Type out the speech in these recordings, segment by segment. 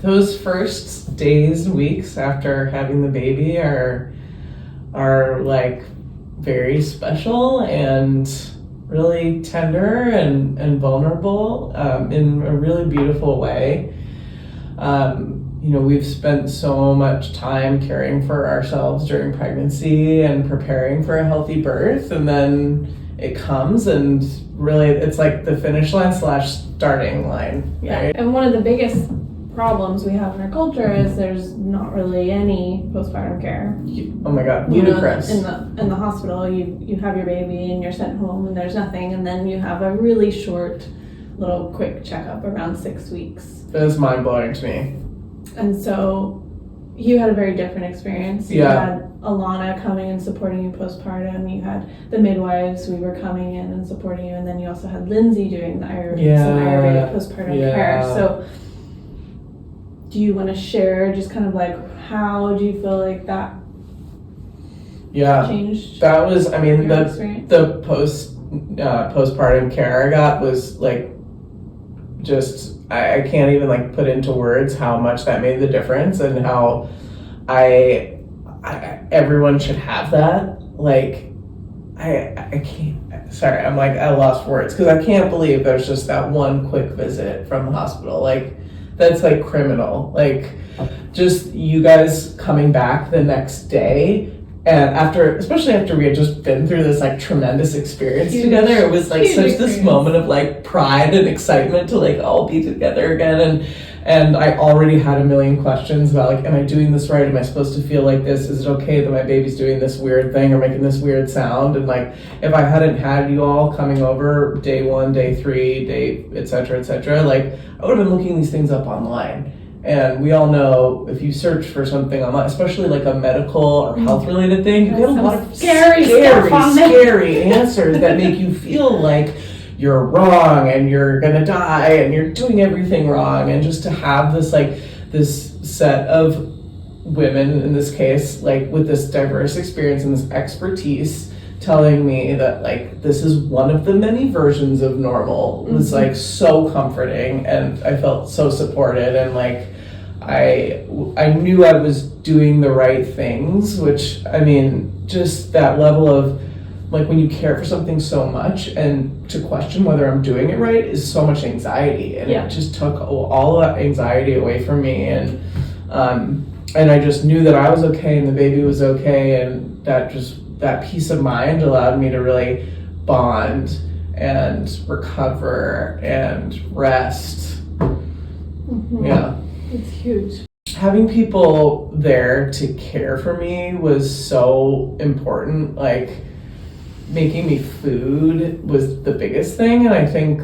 Those first days, weeks after having the baby are like very special and really tender and vulnerable in a really beautiful way. We've spent so much time caring for ourselves during pregnancy and preparing for a healthy birth, and then it comes and really it's like the finish line / starting line. Yeah, right? and one of the biggest problems we have in our culture is there's not really any postpartum care. Oh my God, ludicrous. In the hospital, you have your baby and you're sent home and there's nothing, and then you have a really short, little quick checkup around 6 weeks. It was mind blowing to me. And so you had a very different experience. Yeah. You had Alana coming and supporting you postpartum. You had the midwives who were coming in and supporting you, and then you also had Lindsay doing some Ayurvedic postpartum care. So do you want to share just kind of like how do you feel like that changed? That was, I mean, the postpartum care I got was like just I can't even like put into words how much that made the difference, and how I everyone should have that. Like I can't, sorry, I'm like at a lost for words because I can't believe there's just that one quick visit from the hospital. Like that's like criminal. Like just you guys coming back the next day, and especially after we had just been through this like tremendous experience together, it was like such this moment of like pride and excitement to like all be together again. And I already had a million questions about like, am I doing this right? Am I supposed to feel like this? Is it okay that my baby's doing this weird thing or making this weird sound? And like, if I hadn't had you all coming over day 1, day 3, et cetera, like I would have been looking these things up online. And we all know if you search for something online, especially like a medical or health related thing, you get a lot of scary answers that make you feel like you're wrong and you're gonna die and you're doing everything wrong. And just to have this set of women in this case, like with this diverse experience and this expertise telling me that like this is one of the many versions of normal was like so comforting, and I felt so supported, and like I knew I was doing the right things, which I mean just that level of like when you care for something so much and to question whether I'm doing it right is so much anxiety, and it just took all of that anxiety away from me, and I just knew that I was okay and the baby was okay, and that peace of mind allowed me to really bond and recover and rest. Yeah. It's huge. Having people there to care for me was so important. Like making me food was the biggest thing, and I think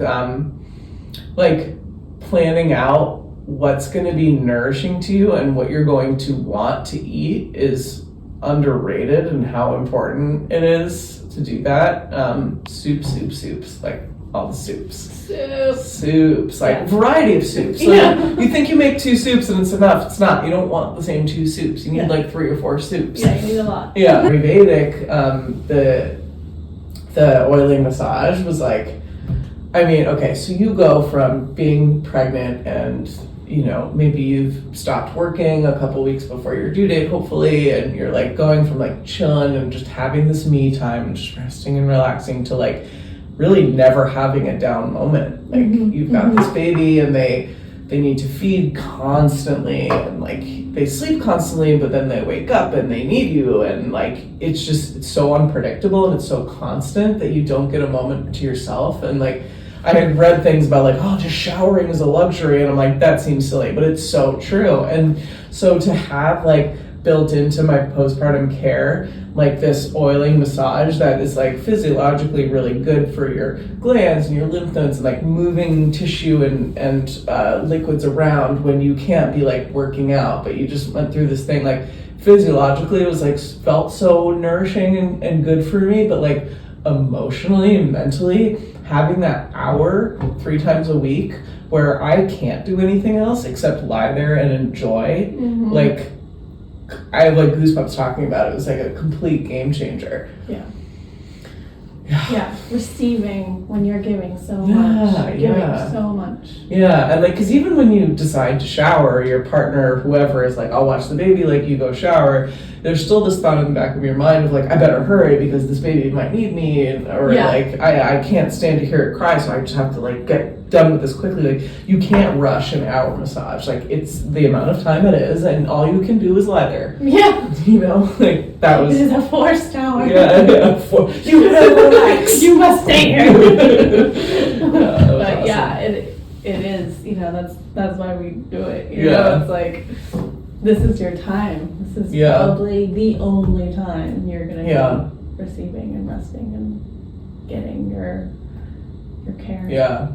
like planning out what's going to be nourishing to you and what you're going to want to eat is underrated, and how important it is to do that. Soups, like all the soups, like variety of soups. So you think you make 2 soups and it's enough. It's not. You don't want the same 2 soups. You need like 3 or 4 soups. Yeah, you need a lot. Yeah, Ayurvedic, the oiling massage was like, I mean, okay, so you go from being pregnant and maybe you've stopped working a couple weeks before your due date, hopefully, and you're like going from like chilling and just having this me time and just resting and relaxing to like really never having a down moment. Like you've got this baby and they need to feed constantly, and like they sleep constantly, but then they wake up and they need you, and like it's so unpredictable and it's so constant that you don't get a moment to yourself. And like I had read things about like, oh, just showering is a luxury, and I'm like, that seems silly, but it's so true. And so to have like built into my postpartum care like this oiling massage that is like physiologically really good for your glands and your lymph nodes, and like moving tissue and liquids around when you can't be like working out, but you just went through this thing, like physiologically it was like felt so nourishing and good for me, but like emotionally and mentally having that hour 3 times a week where I can't do anything else except lie there and enjoy, like I have like goosebumps talking about it. It was like a complete game changer. Yeah. Yeah, receiving when you're giving so much, giving so much. Yeah, and like, because even when you decide to shower, your partner, whoever, is like, I'll watch the baby, like, you go shower, there's still this thought in the back of your mind of like, I better hurry because this baby might need me, or like, I can't stand to hear it cry, so I just have to like get done with this quickly. Like, you can't rush an hour massage. Like, it's the amount of time it is, and all you can do is lie there. Yeah. You know, like, that was... It is a forced hour. Yeah, you better relax. You must stay here. But awesome. Yeah, it is, you know, that's why we do it. You know, it's like, this is your time. This is probably the only time you're going to be receiving and resting and getting your care. Yeah.